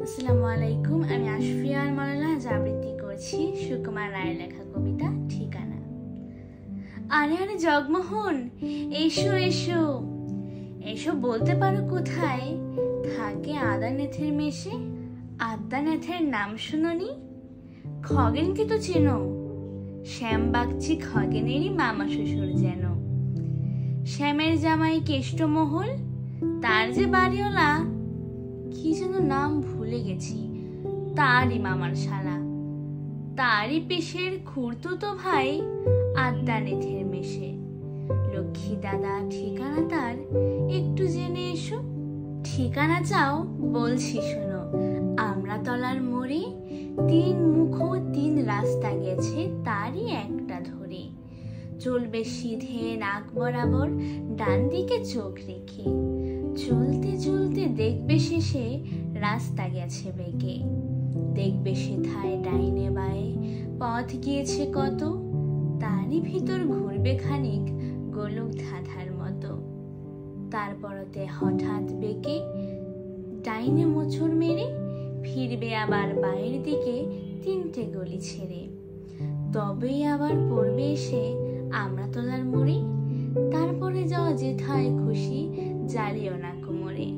আসসালামু আলাইকুম। আমি আশফিয়া মাওলানা আবৃত্তি করছি সুকুমার রায়ের লেখা কবিতা ঠিকানা। আরে আরে জগমোহন, এসো এসো এসো, বলতে পারো কোথায় থাকে আদানেথের মেশে? আদানেথের নাম শুনোনি? খগেনকে তো চেনো, শ্যাম বাগচি খগেনেরই মামা শ্বশুর যেন। শ্যামের জামাই কেষ্টমহল, তার যে বাড়িওয়ালা, কি যেন নাম ভুলে গেছি, তারই মামার শালা। তারই পেশের খুড়তুতো ভাই আদানেথের মেশে। লক্ষ্মী দাদা ঠিকানা তার, একটু জেনে এসো। ঠিকানা চাও? বলছি শোনো। আমড়াতলার মোড়ে 3 মুখ 3 রাস্তা গেছে, তারই একটা ধরে। চলবে সিধে নাক বরাবর, ডান দিকে চোখ রেখে। চলতে চলতে দেখবে শেষে রাস্তা গেছে বেঁকে। দেখবে সেথায় ডাইনে বায়ে পথ গিয়েছে কত, তারই ভিতর ঘুরবে খানিক গোলক ধাঁধার মতো। তারপরতে হঠাৎ বেঁকে ডাইনে মোচড় মেরে ফিরবে আবার বায়ের দিকে 3টে গলি ছেড়ে। তবেই আবার পড়বে এসে আমড়াতলার মোড়ে। তারপরে যাও যেথায় খুশি, জ্বালিও না কোমরে।